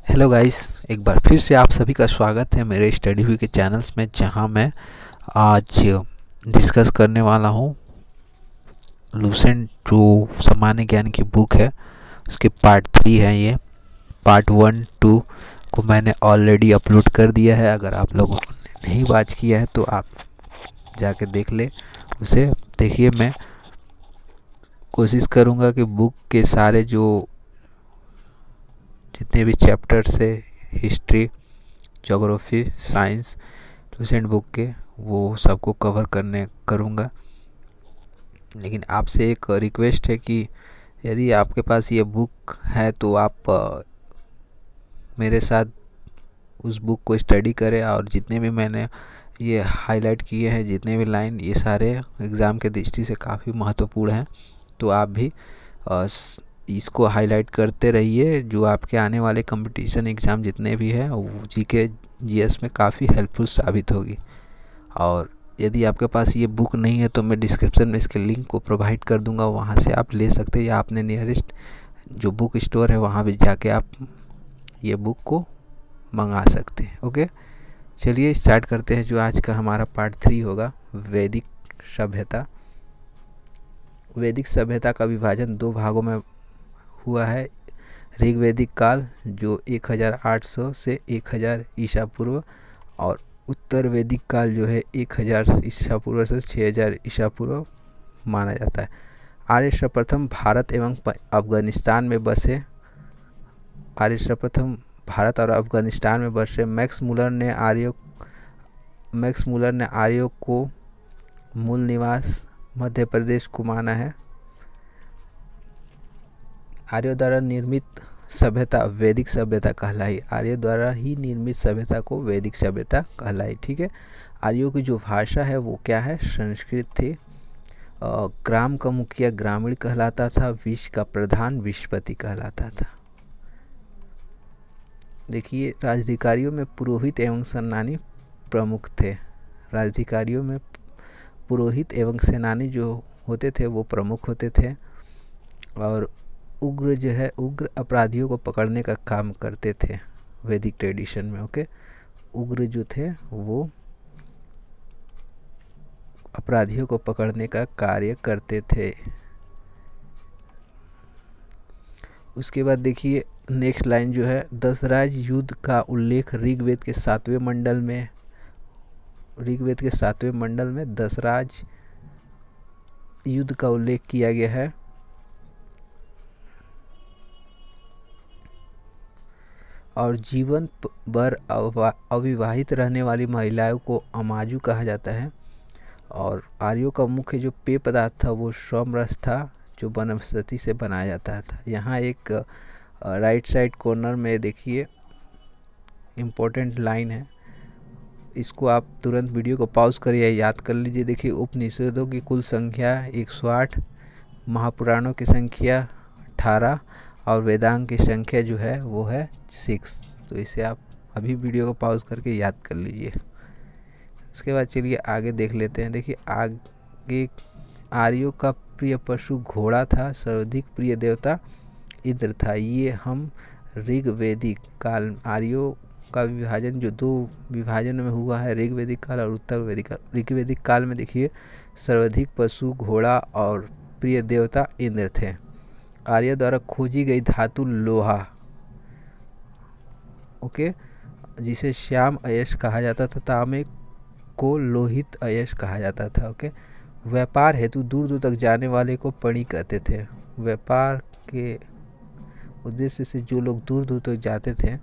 Hello guys, एक बार फिर से आप सभी का स्वागत है मेरे स्टडी हुई के चैनल्स में, जहां मैं आज डिस्कस करने वाला हूं लूसेंट जो सामान्य ज्ञान की बुक है उसके पार्ट 3 है। ये पार्ट 1-2 को मैंने ऑलरेडी अपलोड कर दिया है। अगर आप लोगों ने नहीं वॉच किया है तो आप जाके देख ले उसे। देखिए, मैं कोशिश करूँगा कि बुक के सारे जो जितने भी चैप्टर्स है, history, geography, science, Lucent book के, वो सबको कवर करने करूँगा। लेकिन आपसे एक रिक्वेस्ट है कि यदि आपके पास ये बुक है तो आप मेरे साथ उस बुक को स्टडी करें, और जितने भी मैंने ये हाईलाइट किए हैं, जितने भी लाइन, ये सारे एग्ज़ाम के दृष्टि से काफ़ी महत्वपूर्ण हैं। तो आप भी इसको हाईलाइट करते रहिए, जो आपके आने वाले कंपटीशन एग्ज़ाम जितने भी हैं वो जीके जीएस में काफ़ी हेल्पफुल साबित होगी। और यदि आपके पास ये बुक नहीं है तो मैं डिस्क्रिप्शन में इसके लिंक को प्रोवाइड कर दूंगा, वहाँ से आप ले सकते हैं, या अपने नियरेस्ट जो बुक स्टोर है वहाँ भी जाके आप ये बुक को मंगा सकते हैं। ओके, चलिए स्टार्ट करते हैं। जो आज का हमारा पार्ट 3 होगा, वैदिक सभ्यता। वैदिक सभ्यता का विभाजन 2 भागों में हुआ है। ऋग्वैदिक काल जो 1800 से 1000 ईसा पूर्व, और उत्तर वैदिक काल जो है 1000 ईसा पूर्व से 6000 ईसा पूर्व माना जाता है। आर्य सर्वप्रथम भारत एवं अफगानिस्तान में बसे। आर्य सर्वप्रथम भारत और अफगानिस्तान में बसे। मैक्स मुलर ने आर्यों को मूल निवास मध्य प्रदेश को माना है। आर्यों द्वारा निर्मित सभ्यता वैदिक सभ्यता कहलाई। आर्यों द्वारा ही निर्मित सभ्यता को वैदिक सभ्यता कहलाई। ठीक है। आर्यों की जो भाषा है वो क्या है? संस्कृत थी। ग्राम का मुखिया ग्रामीण कहलाता था। विश्व का प्रधान विश्वपति कहलाता था। देखिए, राजधिकारियों में पुरोहित एवं सेनानी प्रमुख थे। राजधिकारियों में पुरोहित एवं सेनानी जो होते थे वो प्रमुख होते थे। और उग्र जो है, उग्र अपराधियों को पकड़ने का काम करते थे वैदिक ट्रेडिशन में। ओके, उग्र जो थे वो अपराधियों को पकड़ने का कार्य करते थे। उसके बाद देखिए नेक्स्ट लाइन जो है, दशराज युद्ध का उल्लेख ऋग्वेद के 7वें मंडल में दशराज युद्ध का उल्लेख किया गया है। और जीवन भर अविवाहित रहने वाली महिलाओं को अमाजू कहा जाता है। और आर्यों का मुख्य जो पेय पदार्थ था वो सोमरस था, जो वनस्पति से बनाया जाता था। यहाँ एक राइट साइड कॉर्नर में देखिए इम्पोर्टेंट लाइन है, इसको आप तुरंत वीडियो को पॉज करिए, याद कर लीजिए। देखिए, उपनिषदों की कुल संख्या 108, महापुराणों की संख्या 18, और वेदांग की संख्या जो है वो है 6। तो इसे आप अभी वीडियो को पॉज करके याद कर लीजिए। उसके बाद चलिए आगे देख लेते हैं। देखिए आगे, आर्यों का प्रिय पशु घोड़ा था। सर्वाधिक प्रिय देवता इंद्र था। ये हम ऋग्वैदिक काल, आर्यों का विभाजन जो 2 विभाजन में हुआ है, ऋग्वैदिक काल और उत्तर वैदिक काल। ऋग्वैदिक काल में देखिए सर्वाधिक पशु घोड़ा और प्रिय देवता इंद्र थे। आर्य द्वारा खोजी गई धातु लोहा, ओके, जिसे श्याम अयस्क कहा जाता था। तांबे को लोहित अयस्क कहा जाता था। ओके, व्यापार हेतु दूर दूर तक जाने वाले को पणी कहते थे। व्यापार के उद्देश्य से जो लोग दूर दूर तक जाते थे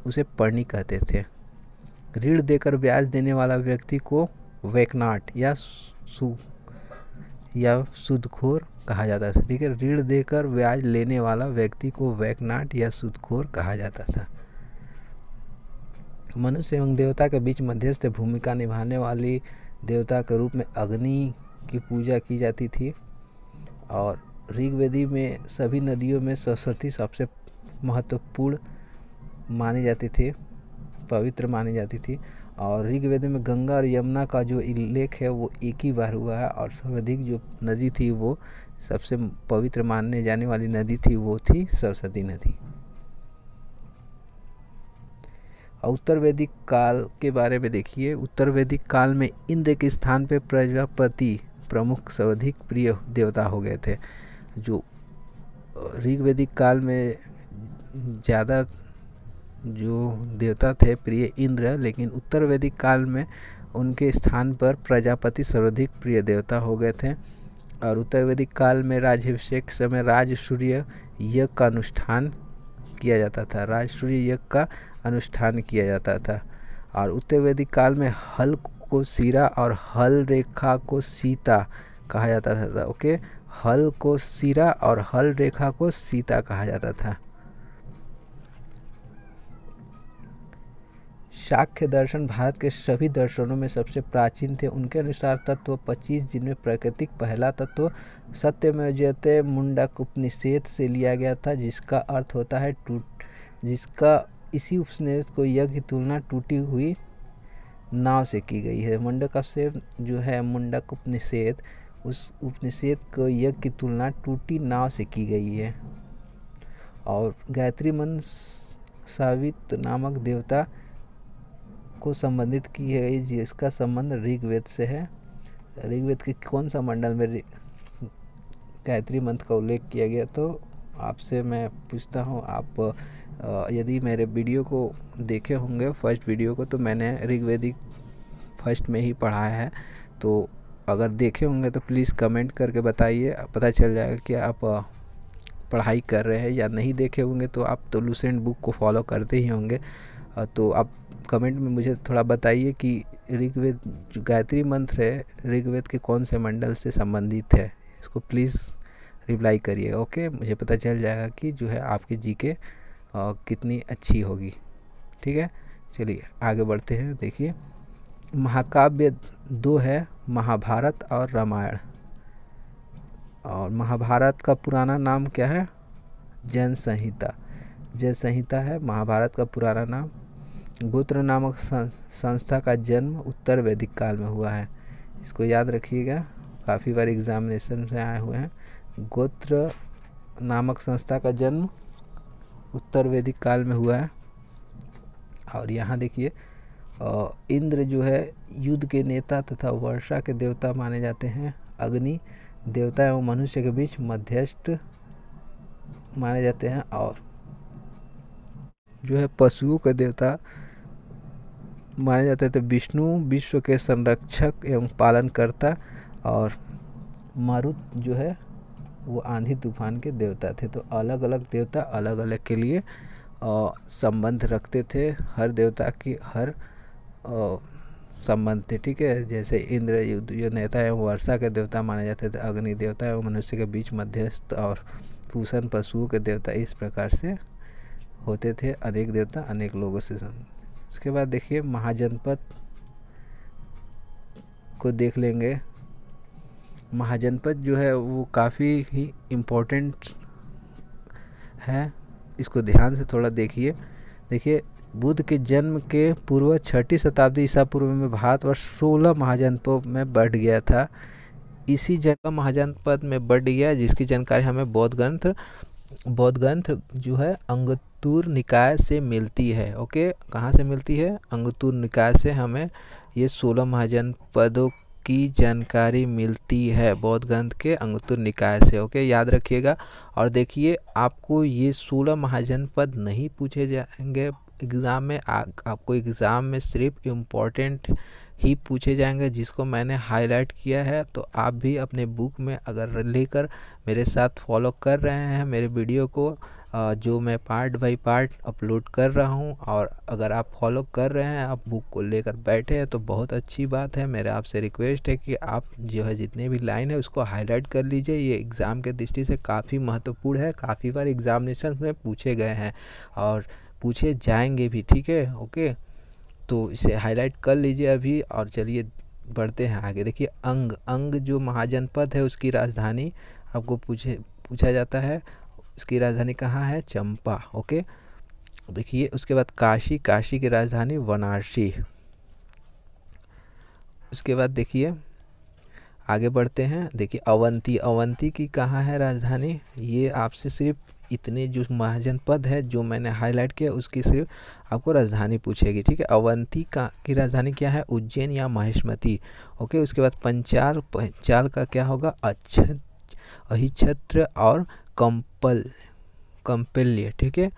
उसे पणी कहते थे। ऋण देकर ब्याज देने वाला व्यक्ति को वैकनाट या सूदखोर कहा जाता था। ठीक है, ऋण देकर ब्याज लेने वाला व्यक्ति को वैकनाट या सूदखोर कहा जाता था। मनुष्य एवं देवता के बीच मध्यस्थ भूमिका निभाने वाली देवता के रूप में अग्नि की पूजा की जाती थी। और ऋग्वेदी में सभी नदियों में सरस्वती सबसे महत्वपूर्ण मानी जाती थी, पवित्र मानी जाती थी। और ऋग्वेद में गंगा और यमुना का जो उल्लेख है वो एक ही बार हुआ है। और सर्वाधिक जो नदी थी, वो सबसे पवित्र मानने जाने वाली नदी थी, वो थी सरस्वती नदी। और उत्तर वैदिक काल के बारे में देखिए, उत्तर वैदिक काल में इंद्र के स्थान पे प्रजापति प्रमुख सर्वाधिक प्रिय देवता हो गए थे। जो ऋग वैदिक काल में ज़्यादा जो देवता थे प्रिय इंद्र, लेकिन उत्तर वैदिक काल में उनके स्थान पर प्रजापति सर्वाधिक प्रिय देवता हो गए थे। और उत्तर वैदिक काल में राज्याभिषेक समय राजसूय यज्ञ का अनुष्ठान किया जाता था, राजसूय यज्ञ का अनुष्ठान किया जाता था। और उत्तर वैदिक काल में हल को सिरा और हल रेखा को सीता कहा जाता था। ओके, हल को सिरा और हल रेखा को सीता कहा जाता था। शाक्य दर्शन भारत के सभी दर्शनों में सबसे प्राचीन थे। उनके अनुसार तत्व 25, जिनमें प्राकृतिक पहला तत्व सत्यमेव जयते मुंडक उपनिषद से लिया गया था, जिसका अर्थ होता है जिसका इसी उपनिषद को यज्ञ की तुलना टूटी हुई नाव से की गई है। मुंडक से जो है मुंडक उपनिषद, उस उपनिषद को यज्ञ की तुलना टूटी नाव से की गई है। और गायत्री मंत्र सावित नामक देवता को संबंधित की है, जिसका संबंध ऋग्वेद से है। ऋग्वेद के कौन सा मंडल में गायत्री मंत्र का उल्लेख किया गया? तो आपसे मैं पूछता हूँ, आप यदि मेरे वीडियो को देखे होंगे, फर्स्ट वीडियो को, तो मैंने ऋग्वेदिक फर्स्ट में ही पढ़ाया है। तो अगर देखे होंगे तो प्लीज़ कमेंट करके बताइए, पता चल जाएगा कि आप पढ़ाई कर रहे हैं। या नहीं देखे होंगे तो आप तो लूसेंट बुक को फॉलो करते ही होंगे। तो आप कमेंट में मुझे थोड़ा बताइए कि ऋग्वेद जो गायत्री मंत्र है ऋग्वेद के कौन से मंडल से संबंधित है। इसको प्लीज़ रिप्लाई करिएगा। ओके, मुझे पता चल जाएगा कि जो है आपकी जीके कितनी अच्छी होगी। ठीक है, चलिए आगे बढ़ते हैं। देखिए, महाकाव्य 2 है, महाभारत और रामायण। और महाभारत का पुराना नाम क्या है? जन संहिता। जन संहिता है महाभारत का पुराना नाम। गोत्र नामक संस्था का जन्म उत्तर वैदिक काल में हुआ है। इसको याद रखिएगा, काफ़ी बार एग्जामिनेशन से आए हुए हैं। गोत्र नामक संस्था का जन्म उत्तर वैदिक काल में हुआ है। और यहाँ देखिए, इंद्र जो है युद्ध के नेता तथा वर्षा के देवता माने जाते हैं। अग्नि देवता एवं मनुष्य के बीच मध्यस्थ माने जाते हैं। और जो है पशुओं के देवता माने जाते थे विष्णु, विश्व के संरक्षक एवं पालनकर्ता। और मारुत जो है वो आंधी तूफान के देवता थे। तो अलग अलग देवता अलग अलग के लिए संबंध रखते थे। हर देवता की हर संबंध थे। ठीक है, जैसे इंद्र युद्ध नेता एवं वर्षा के देवता माने जाते थे, अग्नि देवता एवं मनुष्य के बीच मध्यस्थ, और पूषण पशुओं के देवता। इस प्रकार से होते थे अनेक देवता अनेक लोगों से। उसके बाद देखिए, महाजनपद को देख लेंगे। महाजनपद जो है वो काफ़ी ही इम्पोर्टेंट है, इसको ध्यान से थोड़ा देखिए। देखिए, बुद्ध के जन्म के पूर्व 6ठी शताब्दी ईसा पूर्व में भारतवर्ष 16 महाजनपदों में बढ़ गया था। इसी जगह महाजनपद में बढ़ गया, जिसकी जानकारी हमें बौद्ध ग्रंथ जो है अंगुत्तर निकाय से मिलती है। ओके, कहाँ से मिलती है? अंगुत्तर निकाय से हमें ये 16 महाजनपदों की जानकारी मिलती है, बौद्ध ग्रंथ के अंगुत्तर निकाय से। ओके, याद रखिएगा। और देखिए, आपको ये 16 महाजनपद नहीं पूछे जाएंगे एग्ज़ाम में। आपको एग्ज़ाम में सिर्फ इम्पोर्टेंट ही पूछे जाएंगे, जिसको मैंने हाईलाइट किया है। तो आप भी अपने बुक में अगर लेकर मेरे साथ फॉलो कर रहे हैं मेरे वीडियो को, जो मैं पार्ट बाय पार्ट अपलोड कर रहा हूं, और अगर आप फॉलो कर रहे हैं, आप बुक को लेकर बैठे हैं, तो बहुत अच्छी बात है। मेरा आपसे रिक्वेस्ट है कि आप जो है जितने भी लाइन है उसको हाईलाइट कर लीजिए। ये एग्ज़ाम के दृष्टि से काफ़ी महत्वपूर्ण है, काफ़ी बार एग्जामिनेशन में पूछे गए हैं और पूछे जाएंगे भी। ठीक है, ओके, तो इसे हाईलाइट कर लीजिए अभी। और चलिए बढ़ते हैं आगे। देखिए, अंग जो महाजनपद है उसकी राजधानी आपको पूछा जाता है। इसकी राजधानी कहाँ है? चंपा। ओके, देखिए, उसके बाद काशी की राजधानी वाराणसी। उसके बाद देखिए आगे बढ़ते हैं। देखिए, अवंती की कहाँ है राजधानी? ये आपसे सिर्फ इतने जो महाजनपद है जो मैंने हाईलाइट किया उसकी सिर्फ आपको राजधानी पूछेगी, ठीक है। अवंती की राजधानी क्या है, उज्जैन या महिष्मती, ओके। उसके बाद पंचाल का क्या होगा, अहिछत्र और कंपल्य, ठीक है।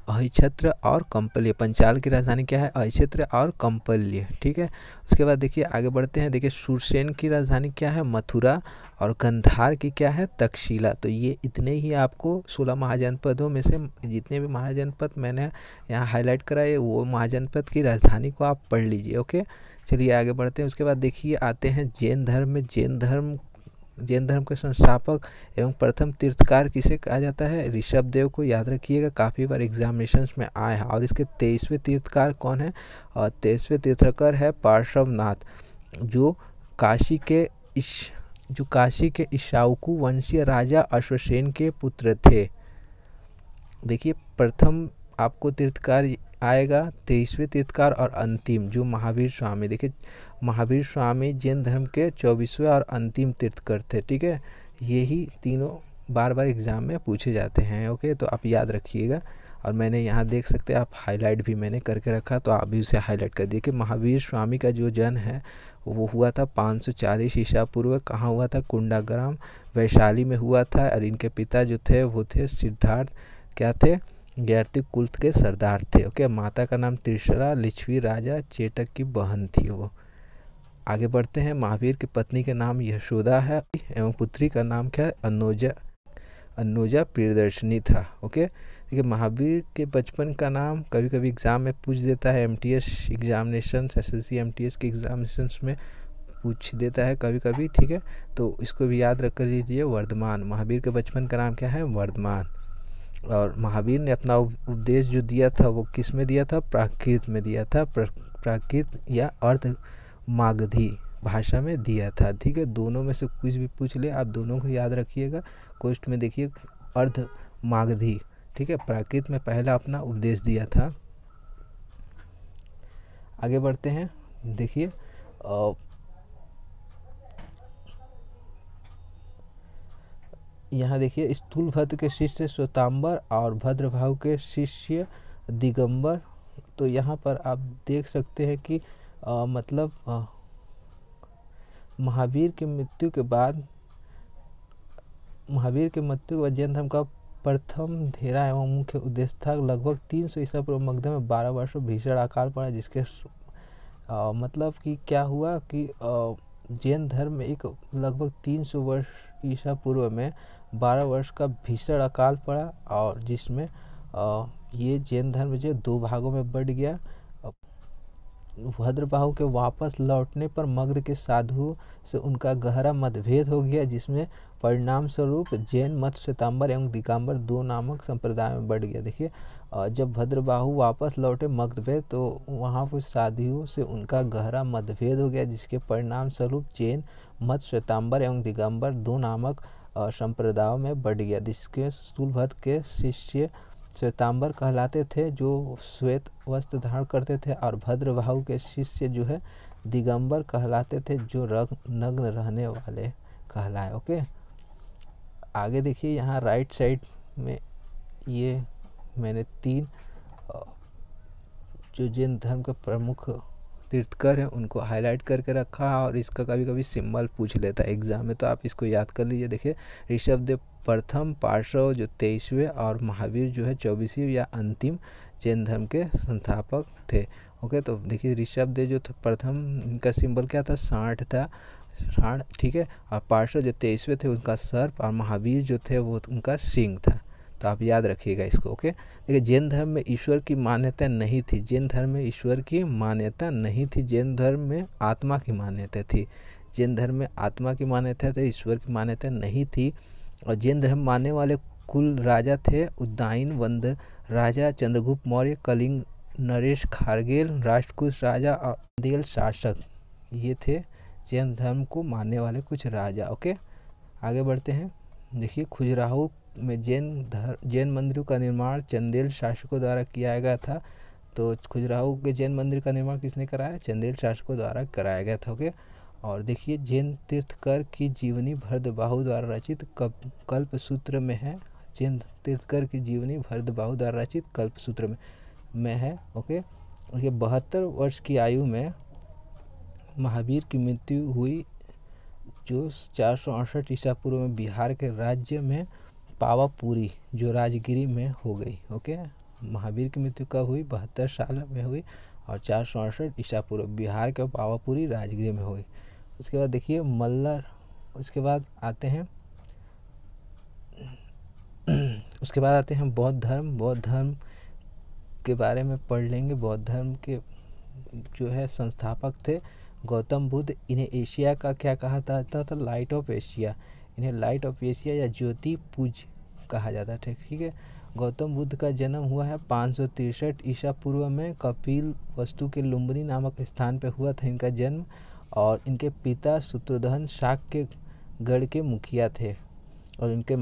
अहिछत्र और कंपल्य, पंचाल की राजधानी क्या है, अहिछत्र और कंपल्य, ठीक है। उसके बाद देखिए आगे बढ़ते हैं, देखिए शूरसेन की राजधानी क्या है, मथुरा, और गंधार की क्या है, तक्षशिला। तो ये इतने ही आपको 16 महाजनपदों में से जितने भी महाजनपद मैंने यहाँ हाईलाइट कराए वो महाजनपद की राजधानी को आप पढ़ लीजिए, ओके। चलिए आगे बढ़ते हैं। उसके बाद देखिए आते हैं जैन धर्म में। जैन धर्म के संस्थापक एवं प्रथम तीर्थकार किसे कहा जाता है, ऋषभ देव को याद रखिएगा, काफ़ी बार एग्जामिनेशंस में आए हैं। और इसके 23वें तीर्थकार कौन है, और 23वें तीर्थकर है पार्श्वनाथ, जो काशी के इक्ष्वाकु वंशीय राजा अश्वसेन के पुत्र थे। देखिए प्रथम आपको तीर्थकार आएगा, 23वें तीर्थकार और अंतिम जो महावीर स्वामी। देखिए महावीर स्वामी जैन धर्म के 24वें और अंतिम तीर्थकर थे, ठीक है। यही तीनों बार बार एग्जाम में पूछे जाते हैं, ओके। तो आप याद रखिएगा। और मैंने यहाँ देख सकते हैं आप, हाईलाइट भी मैंने करके रखा, तो आप भी उसे हाईलाइट कर दिए कि महावीर स्वामी का जो जन्म है वो हुआ था 540 ईसा पूर्व। कहाँ हुआ था, कुंडाग्राम वैशाली में हुआ था। और इनके पिता जो थे वो थे सिद्धार्थ, क्या थे, ज्ञाति कुल के सरदार थे, ओके। माता का नाम त्रिशला, लिच्छवी राजा चेटक की बहन थी वो। आगे बढ़ते हैं। महावीर की पत्नी का नाम यशोदा है एवं पुत्री का नाम क्या है, अन्नोजा प्रियदर्शनी था, ओके। देखिए महावीर के बचपन का नाम कभी कभी एग्ज़ाम में पूछ देता है, एमटीएस एग्जामिनेशन, एसएससी एमटीएस के एग्जामिनेशंस में पूछ देता है कभी कभी, ठीक है। तो इसको भी याद रख कर लीजिए, वर्धमान। महावीर के बचपन का नाम क्या है, वर्धमान। और महावीर ने अपना उपदेश जो दिया था वो किस में दिया था, प्राकृत में दिया था, प्राकृत या अर्ध मागधी भाषा में दिया था, ठीक है। दोनों में से कुछ भी पूछ ले आप दोनों को याद रखिएगा। क्वेश्चन में देखिए अर्ध मागधी, ठीक है, प्राकृत में पहला अपना उपदेश दिया था। आगे बढ़ते हैं। देखिए यहाँ देखिए स्थूलभद्र के शिष्य श्वेतांबर और भद्रभाव के शिष्य दिगंबर। तो यहाँ पर आप देख सकते हैं कि मतलब महावीर की मृत्यु के बाद जैन धर्म का प्रथम धेरा एवं मुख्य उद्देश्य था लगभग 300 ईसा पूर्व मगध में 12 वर्षों भीषण अकाल पड़ा, जिसके मतलब कि क्या हुआ कि जैन धर्म में एक लगभग 300 वर्ष ईसा पूर्व में 12 वर्ष का भीषण अकाल पड़ा, और जिसमें ये जैन धर्म जो 2 भागों में बढ़ गया। भद्रबाहु के वापस लौटने पर मगध के साधुओं से उनका गहरा मतभेद हो गया, जिसमें परिणाम स्वरूप जैन मत श्वेतांबर एवं दिगंबर 2 नामक संप्रदाय में बढ़ गया। देखिए जब भद्रबाहु वापस लौटे मगध में तो वहाँ पर साधुओं से उनका गहरा मतभेद हो गया, जिसके परिणाम स्वरूप जैन मत श्वेतांबर एवं दिगंबर 2 नामक संप्रदायों में बढ़ गया, जिसके स्थूलभद्र के शिष्य श्वेतांबर कहलाते थे जो श्वेत वस्त्र धारण करते थे, और भद्रबाहु के शिष्य जो है दिगंबर कहलाते थे जो नग्न रहने वाले कहलाए, ओके। आगे देखिए यहाँ राइट साइड में ये मैंने 3 जो जैन धर्म के प्रमुख तीर्थकर हैं उनको हाईलाइट करके रखा, और इसका कभी कभी सिंबल पूछ लेता है एग्जाम में, तो आप इसको याद कर लीजिए। देखिए ऋषभ देव प्रथम, पार्श्व जो 23वें, और महावीर जो है 24वें या अंतिम जैन धर्म के संस्थापक थे, ओके। तो देखिए ऋषभ देव जो प्रथम, इनका सिंबल क्या था, सांड था, सांड, ठीक है। और पार्श्व जो 23वें थे उनका सर्प, और महावीर जो थे वो उनका सिंह था। तो आप याद रखिएगा इसको, ओके। देखिए जैन धर्म में ईश्वर की मान्यता नहीं थी, जैन धर्म में ईश्वर की मान्यता नहीं थी, जैन धर्म में आत्मा की मान्यता थी। जैन धर्म में आत्मा की मान्यता थी, ईश्वर की मान्यता नहीं थी। और जैन धर्म मानने वाले कुल राजा थे उदयन वंद राजा, चंद्रगुप्त मौर्य, कलिंग नरेश खारगेल, राष्ट्रकूट राजा और देल शासक, ये थे जैन धर्म को मानने वाले कुछ राजा, ओके। आगे बढ़ते हैं। देखिए खजुराहो में जैन मंदिरों का निर्माण चंदेल शासकों द्वारा किया गया था। तो खजुराहो के जैन मंदिर का निर्माण किसने कराया, चंदेल शासकों द्वारा कराया गया था, ओके। और देखिए जैन तीर्थकर की जीवनी भद्रबाहु द्वारा रचित कल्पसूत्र में है, नृपेंद्र तीर्थकर की जीवनी भरतबाहु द्वारा रचित कल्पसूत्र में है। ओके, ये 72 वर्ष की आयु में महावीर की मृत्यु हुई, जो 468 ईसा पूर्व में बिहार के राज्य में पावापुरी जो राजगिरी में हो गई। ओके, महावीर की मृत्यु कब हुई? 72 साल में हुई और 468 ईसा पूर्व बिहार के पावापुरी राजगिरी में हुई। उसके बाद देखिए मल्लर, उसके बाद आते हैं बौद्ध धर्म। बौद्ध धर्म के बारे में पढ़ लेंगे। बौद्ध धर्म के जो है संस्थापक थे गौतम बुद्ध। इन्हें एशिया का क्या कहा जाता था? Light of Asia. इन्हें लाइट ऑफ एशिया या ज्योति पूज कहा जाता था। ठीक है, गौतम बुद्ध का जन्म हुआ है 563 ईसा पूर्व में कपिल वस्तु के लुम्बिनी नामक स्थान पर हुआ था इनका जन्म। और इनके पिता शत्रुघ्न शाक्य गढ़ के मुखिया थे और इनके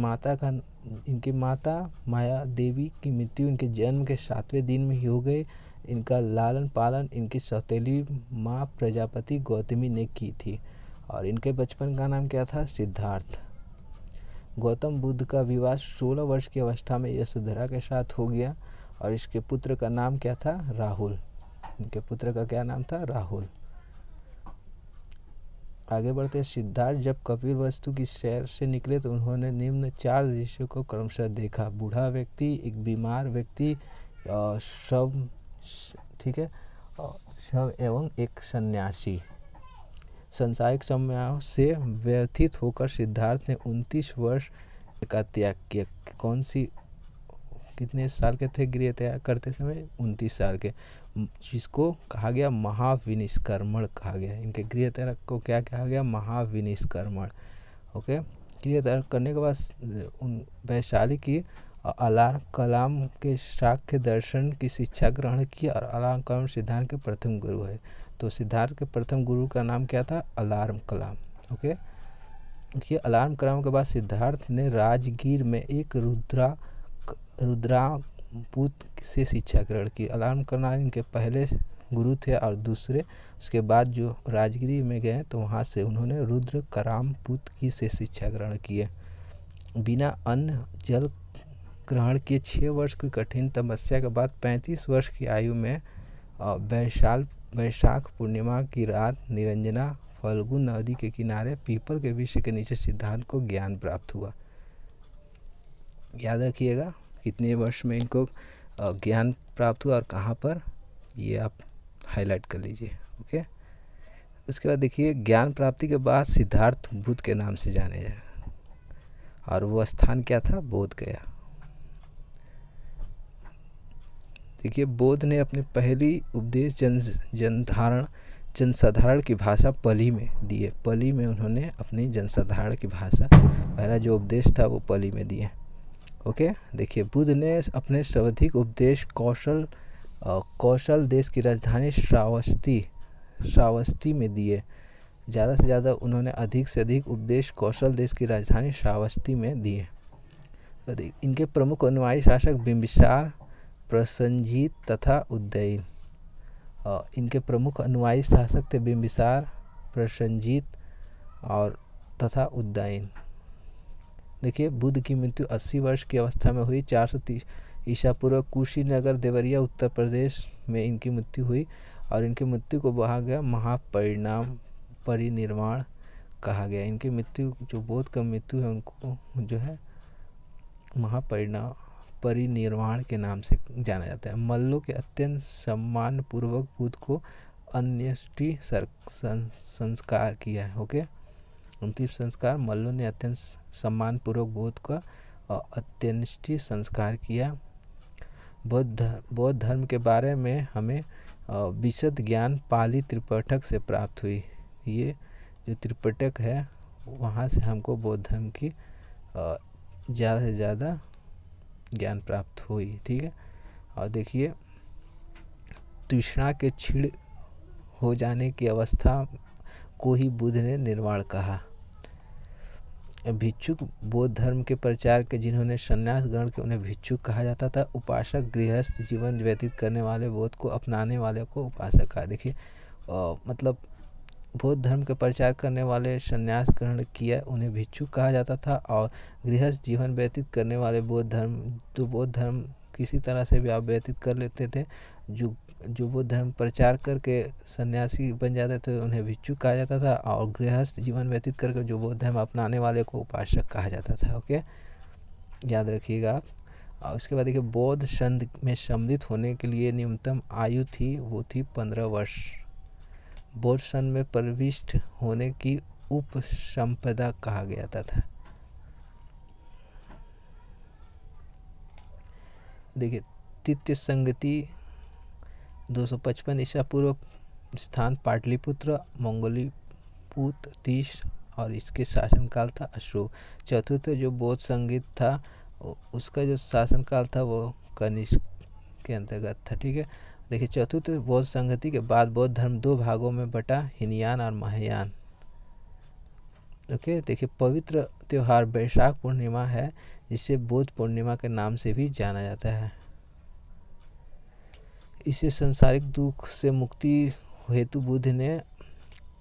माता माया देवी की मृत्यु इनके जन्म के 7वें दिन में ही हो गई। इनका लालन पालन इनकी सौतेली माँ प्रजापति गौतमी ने की थी और इनके बचपन का नाम क्या था? सिद्धार्थ। गौतम बुद्ध का विवाह 16 वर्ष की अवस्था में यशोधरा के साथ हो गया और इसके पुत्र का नाम क्या था? राहुल। इनके पुत्र का क्या नाम था? राहुल। आगे बढ़ते हैं। सिद्धार्थ जब कपिल वस्तु की सैर से निकले तो उन्होंने निम्न 4 दृश्यों को क्रमशः देखा: बूढ़ा व्यक्ति, एक बीमार व्यक्ति, शव, ठीक है, शव एवं एक सन्यासी। सांसारिक समस्याओं से व्यथित होकर सिद्धार्थ ने 29 वर्ष का त्याग किया। कितने साल के थे गृह त्याग करते समय? 29 साल के, जिसको कहा गया महाविनिष्क्रमण कहा गया। इनके गृह त्याग को क्या कहा गया? महाविनिष्क्रमण। ओके, गृह त्याग करने के बाद वैशाली की अलार्म कलाम के शाक्य दर्शन की शिक्षा ग्रहण की और अलार्म कलाम सिद्धार्थ के प्रथम गुरु है। तो सिद्धार्थ के प्रथम गुरु का नाम क्या था? अलार्म कलाम। ओके, ये अलार्म कलाम के बाद सिद्धार्थ ने राजगीर में एक रुद्रापुत से शिक्षा ग्रहण की। अलार्म कलाम इनके पहले गुरु थे और दूसरे उसके बाद जो राजगिरी में गए तो वहाँ से उन्होंने रुद्र करामपुत की से शिक्षा ग्रहण किए। बिना अन्न जल ग्रहण किए 6 वर्ष की कठिन तपस्या के बाद 35 वर्ष की आयु में वैशाख पूर्णिमा की रात निरंजना फल्गु नदी के किनारे पीपल के वृक्ष के नीचे सिद्धार्थ को ज्ञान प्राप्त हुआ। याद रखिएगा कितने वर्ष में इनको ज्ञान प्राप्त हुआ और कहाँ पर, ये आप हाईलाइट कर लीजिए। ओके, उसके बाद देखिए ज्ञान प्राप्ति के बाद सिद्धार्थ बुद्ध के नाम से जाने जाए और वो स्थान क्या था? बोध गया। देखिए बुद्ध ने अपने पहली उपदेश जनसाधारण की भाषा पाली में दिए। पाली में उन्होंने अपनी जनसाधारण की भाषा पहला जो उपदेश था वो पाली में दिए। ओके, देखिए बुद्ध ने अपने सर्वाधिक उपदेश कौशल देश की राजधानी श्रावस्ती में दिए। ज़्यादा से ज़्यादा उन्होंने अधिक से अधिक उपदेश कौशल देश की राजधानी श्रावस्ती में दिए। इनके प्रमुख अनुयायी शासक बिंबिसार, प्रसन्नजीत तथा उदयन। इनके प्रमुख अनुयायी शासक थे बिंबिसार, प्रसन्नजीत और तथा उदयन। देखिए बुद्ध की मृत्यु 80 वर्ष की अवस्था में हुई। 430 ईसा पूर्व कुशीनगर देवरिया उत्तर प्रदेश में इनकी मृत्यु हुई और इनकी मृत्यु को कहा गया परिनिर्वाण कहा गया। इनकी मृत्यु जो बोध का मृत्यु है उनको जो है परिनिर्वाण के नाम से जाना जाता है। मल्लों के अत्यंत सम्मानपूर्वक बुद्ध को अंत्येष्टि संस्कार किया है। ओके, अंतिम संस्कार मल्लों ने अत्यंत सम्मानपूर्वक बुद्ध का अंत्येष्टि संस्कार किया। बौद्ध धर्म के बारे में हमें विशद ज्ञान पाली त्रिपिटक से प्राप्त हुई। ये जो त्रिपिटक है वहाँ से हमको बौद्ध धर्म की ज़्यादा से ज़्यादा ज्ञान प्राप्त हुई। ठीक है, और देखिए तृष्णा के क्षीण हो जाने की अवस्था को ही बुद्ध ने निर्वाण कहा। भिक्षुक बौद्ध धर्म के प्रचार के जिन्होंने संन्यास ग्रहण किया उन्हें भिक्षुक कहा जाता था। उपासक गृहस्थ जीवन व्यतीत करने वाले बौद्ध को अपनाने वाले को उपासक कहा। देखिए मतलब बौद्ध धर्म के प्रचार करने वाले संन्यास ग्रहण किया उन्हें भिक्षु कहा जाता था। और गृहस्थ जीवन व्यतीत करने वाले बौद्ध धर्म किसी तरह से भी आप व्यतीत कर लेते थे, जो बौद्ध धर्म प्रचार करके सन्यासी बन जाते थे उन्हें भिक्षु कहा जाता था। और गृहस्थ जीवन व्यतीत करके जो बौद्ध धर्म अपनाने वाले को उपासक कहा जाता था। ओके, याद रखिएगा आप। और उसके बाद देखिए, बौद्ध संघ में सम्मिलित होने के लिए न्यूनतम आयु थी, वो थी 15 वर्ष। बौद्ध संघ में प्रविष्ट होने की उपसंपदा कहा गया था। देखिए, तृतीय संगति 255 ईसा पूर्व, स्थान पाटलिपुत्र, मंगोलीपुत्र 30, और इसके शासनकाल था अशोक। चतुर्थ जो बौद्ध संगीत था उसका जो शासनकाल था वो कनिष्क के अंतर्गत था। ठीक है, देखिए, चतुर्थ बौद्ध संगति के बाद बौद्ध धर्म 2 भागों में बटा, हीनयान और महायान। ओके, देखिए, पवित्र त्योहार बैशाख पूर्णिमा है, जिसे बौद्ध पूर्णिमा के नाम से भी जाना जाता है। इसे सांसारिक दुख से मुक्ति हेतु बुद्ध ने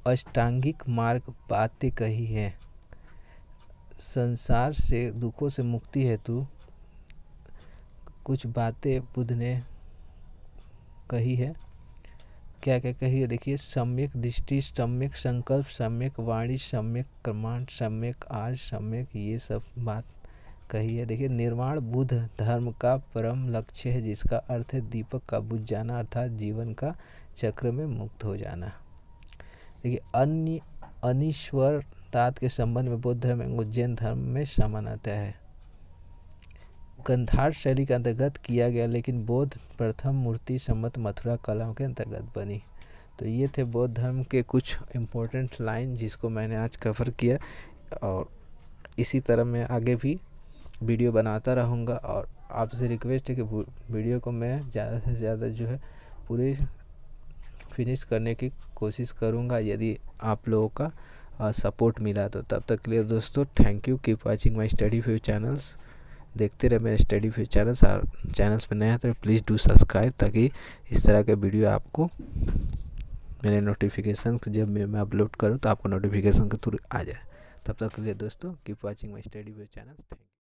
अष्टांगिक मार्ग बातें कही है। संसार से दुखों से मुक्ति हेतु कुछ बातें बुद्ध ने कही है। क्या क्या कही है, देखिए, सम्यक दृष्टि, सम्यक संकल्प, सम्यक वाणी, सम्यक कर्मांड, सम्यक आर्ज, सम्यक, ये सब बात कही है। देखिए, निर्वाण बुद्ध धर्म का परम लक्ष्य है, जिसका अर्थ है दीपक का बुझ जाना, अर्थात जीवन का चक्र में मुक्त हो जाना। देखिए, अनिश्वरताद के संबंध में बौद्ध धर्म एवं जैन धर्म में समान आता है। गंधार शैली के अंतर्गत किया गया, लेकिन बौद्ध प्रथम मूर्ति सम्मत मथुरा कलाओं के अंतर्गत बनी। तो ये थे बौद्ध धर्म के कुछ इम्पोर्टेंट लाइन जिसको मैंने आज कवर किया, और इसी तरह मैं आगे भी वीडियो बनाता रहूँगा। और आपसे रिक्वेस्ट है कि वीडियो को मैं ज़्यादा से ज़्यादा जो है पूरे फिनिश करने की कोशिश करूँगा, यदि आप लोगों का सपोर्ट मिला तो। तब तक के लिए दोस्तों, thank you, keep watching my study few channels. देखते रहे मेरे स्टडी फ्यू चैनल्स। और चैनल्स पर नया है तो प्लीज़ डू सब्सक्राइब, ताकि इस तरह के वीडियो आपको मेरे नोटिफिकेशन जब मैं अपलोड करूँ तो आपको नोटिफिकेशन के थ्रू आ जाए। तब तक के लिए दोस्तों, keep watching my study few channels. Thank you.